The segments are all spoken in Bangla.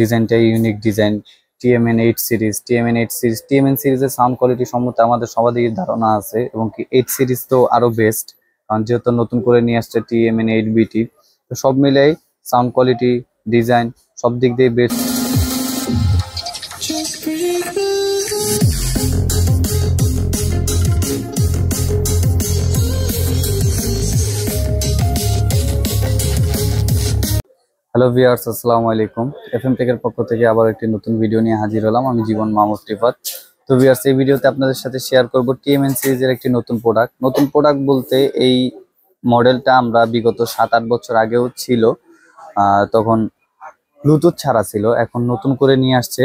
ডিজাইনটা ইউনিক ডিজাইন। টিএমএন সিরিজের সাউন্ড কোয়ালিটি সম্বন্ধে আমাদের সবারই ধারণা আছে, এবং কি 8 সিরিজ তো আরো বেস্ট, কারণ যেহেতু নতুন করে নিয়ে আসছে TMN8BT। তো সব মিলেই সাউন্ড কোয়ালিটি, ডিজাইন সব দিক দিয়ে বেস্ট। হ্যালো ভিউয়ার্স, আসসালামু আলাইকুম। এফএম টেকের পক্ষ থেকে আবার একটি নতুন ভিডিও নিয়ে হাজির হলাম। আমি জীবন মাহমুদ রিফাত। তো ভিউয়ার্স, এই ভিডিওতে আপনাদের সাথে শেয়ার করব TMN সিরিজের একটি নতুন প্রোডাক্ট বলতে এই মডেলটা আমরা বিগত 7-8 বছর আগেও ছিল, তখন ব্লুটুথ ছাড়া ছিল। এখন নতুন করে নিয়ে আসছে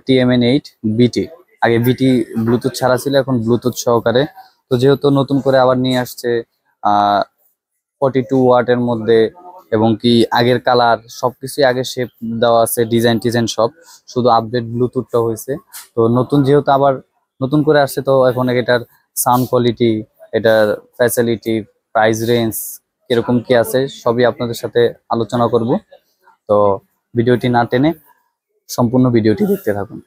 TMN8BT। আগে বিটি ব্লুটুথ ছাড়া ছিল, এখন ব্লুটুথ সহকারে। তো যেহেতু নতুন করে আবার নিয়ে আসছে 42 ওয়াটের মধ্যে, এবং কি আগের কালার সবকিছুই আগে শেপ দেওয়া আছে, ডিজাইন সব, শুধু আপডেট ব্লুটুথটা হয়েছে। তো যেহেতু আবার নতুন করে আসছে, তো এখন এটার সাউন্ড কোয়ালিটি, এটার ফ্যাসিলিটি, প্রাইস রেঞ্জ কিরকম কি আছে সবই আপনাদের সাথে আলোচনা করব। তো ভিডিওটি না টেনে সম্পূর্ণ ভিডিওটি দেখতে থাকুন।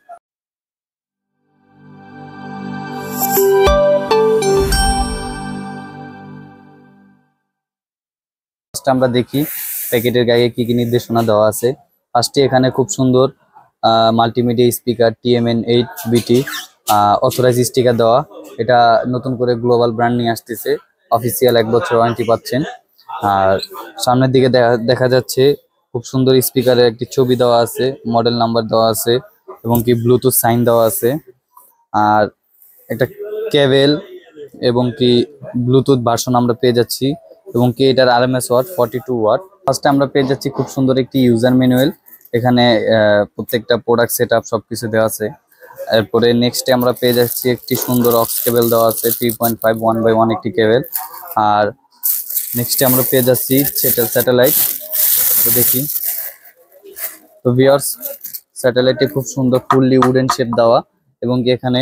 আমরা দেখি প্যাকেটের গায়ে কি কি নির্দেশনা দেওয়া আছে। ফার্স্টে এখানে খুব সুন্দর multimedia speaker TMN8BT authorize sticker দেওয়া। এটা নতুন করে গ্লোবাল ব্র্যান্ড নিয়ে আসতেছে, অফিসিয়াল 1 বছর ওয়ারেন্টি পাচ্ছেন। আর সামনের দিকে দেখা যাচ্ছে খুব সুন্দর স্পিকারের একটি ছবি দেওয়া আছে, মডেল নাম্বার দেওয়া আছে, এবং কি ব্লুটুথ সাইন দেওয়া আছে। আর একটা কেবল এবং কি ব্লুটুথ ভার্সন আমরা পেয়ে যাচ্ছি, এবং কি এটার RMS ওয়াট 42 ওয়াট। ফার্স্টে আমরা পেয়ে যাচ্ছি খুব সুন্দর একটি ইউজার ম্যানুয়াল। এখানে প্রত্যেকটা প্রোডাক্ট সেটআপ সবকিছু দেওয়া আছে। এরপরে নেক্সটে আমরা পেয়ে যাচ্ছি একটি সুন্দর অক্স কেবল দেওয়া আছে, 3.5 1/1 একটি কেবল। আর নেক্সটে আমরা পেয়ে যাচ্ছি স্যাটেলাইট। তো দেখি, তো ভিউয়ার্স, স্যাটেলাইটে খুব সুন্দর ফুললি উডেন শেপ দেওয়া, এবং কি এখানে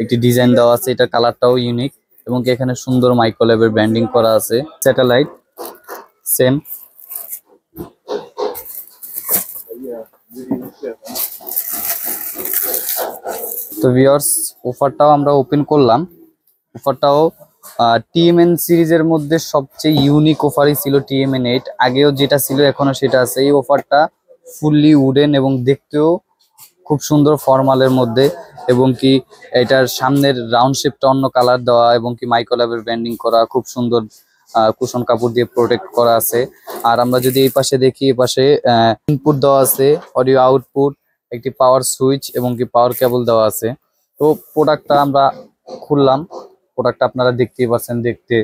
একটি ডিজাইন দেওয়া আছে, এটা কালারটাও ইউনিক, এবং কি এখানে সুন্দর মাইক্রোল্যাবের ব্র্যান্ডিং করা আছে। Satellite same. তো ভিউয়ার্স, অফারটাও আমরা ওপেন করলাম। অফারটাও TMN সিরিজের মধ্যে সবচেয়ে ইউনিক অফারই ছিল TMN8। আগেও যেটা ছিল এখনো সেটা আছে। এই অফারটা ফুললি উডেন এবং দেখতেও খুব সুন্দর ফর্মালের মধ্যে, এবং কি এটার সামনের রাউন্ড শেপটা অন্য কালার দেওয়া, এবং কি মাইক্রোল্যাবের ব্র্যান্ডিং করা, খুব সুন্দর কুশন কাপড় দিয়ে প্রোটেক্ট করা আছে। আর আমরা যদি এই পাশে দেখি, এই পাশে ইনপুট দেওয়া আছে, অডিও আউটপুট, একটি পাওয়ার সুইচ, এবং কি পাওয়ার কেবল দেওয়া আছে। তো প্রোডাক্টটা আমরা খুললাম। প্রোডাক্টটা আপনারা দেখতেই পাচ্ছেন, দেখতে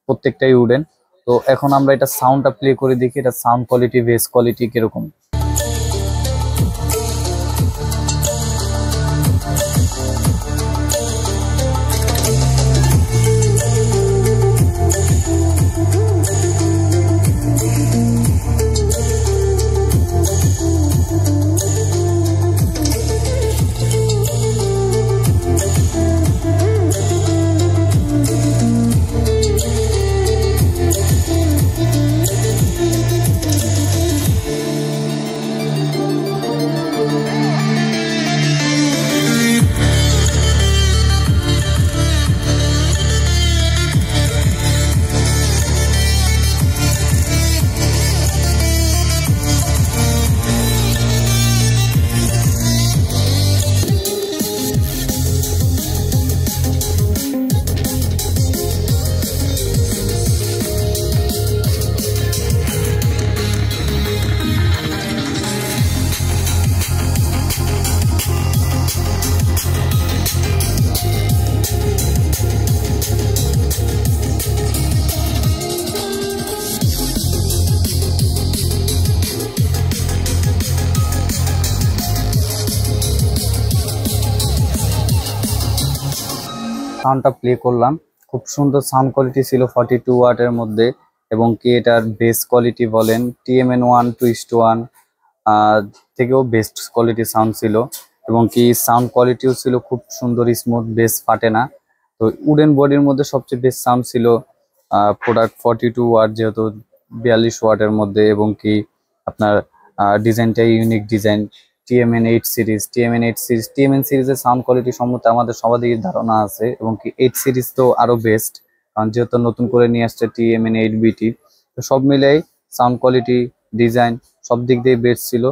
প্রত্যেকটাই উডেন। তো এখন আমরা এটা সাউন্ডটা প্লে করে দেখি, এটা সাউন্ড কোয়ালিটি, বেস কোয়ালিটি কিরকম। সাউন্ডটা প্লে করলাম, খুব সুন্দর সাউন্ড কোয়ালিটি ছিল 42 ওয়াটের মধ্যে, এবং কি এটার বেস কোয়ালিটি বলেন TMN1 2:1 থেকেও বেস্ট কোয়ালিটি সাউন্ড ছিল, এবং কি সাউন্ড কোয়ালিটিও ছিল খুব সুন্দর, স্মুথ, বেস ফাটে না। তো উডেন বডির মধ্যে সবচেয়ে বেস্ট সাউন্ড ছিল। প্রোডাক্ট 42 ওয়াট যেহেতু 42 ওয়াটের মধ্যে, এবং কি আপনার ডিজাইনটা ইউনিক ডিজাইন। টিএমএন সিরিজের সাউন্ড কোয়ালিটি সম্বন্ধে আমাদের সবারই ধারণা আছে, এবং কি 8 সিরিজ তো আরো বেস্ট, কারণ যেহেতু নতুন করে নিয়ে আসছে TMN8BT। তো সব মিলাই সাউন্ড কোয়ালিটি, ডিজাইন সব দিক দিয়ে বেস্ট ছিল।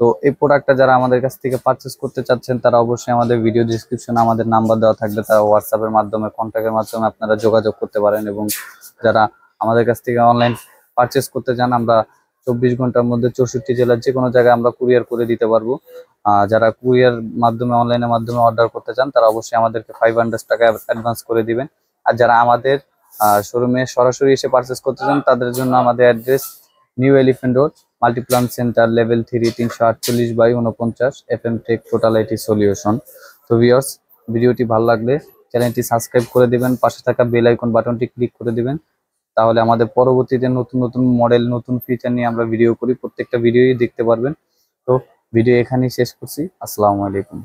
তো এই প্রোডাক্টটা যারা আমাদের কাছ থেকে পারচেস করতে চাচ্ছেন তারা অবশ্যই আমাদের ভিডিও ডিসক্রিপশনে আমাদের নাম্বার দেওয়া থাকবে, তারা হোয়াটসঅ্যাপের মাধ্যমে, কন্ট্যাক্টের মাধ্যমে আপনারা যোগাযোগ করতে পারেন। এবং যারা আমাদের কাছ থেকে অনলাইন পারচেস করতে চান, আমরা 24 ঘন্টার মধ্যে 64 জেলার যে কোনো জায়গায় আমরা কুরিয়ার করে দিতে পারবো। যারা কুরিয়ার মাধ্যমে, অনলাইনের মাধ্যমে অর্ডার করতে চান তারা অবশ্যই আমাদেরকে 500 টাকা অ্যাডভান্স করে দিবেন। আর যারা আমাদের শোরুমে সরাসরি এসে পারচেস করতে চান তাদের জন্য আমাদের address new elephant road, Multiplan centre, level 3, 348/49, FM take total IT solution. তো ভিউয়ার্স, ভিডিওটি ভালো লাগলে চ্যানেলটি সাবস্ক্রাইব করে দিবেন, পাশে থাকা বেল আইকন বাটনটি ক্লিক করে দিবেন, তাহলে আমাদের পরবর্তীতে নতুন নতুন মডেল, নতুন ফিচার নিয়ে আমরা ভিডিও করি, প্রত্যেকটা ভিডিওই দেখতে পারবেন। তো ভিডিও এখানেই শেষ করছি। আসসালামু আলাইকুম।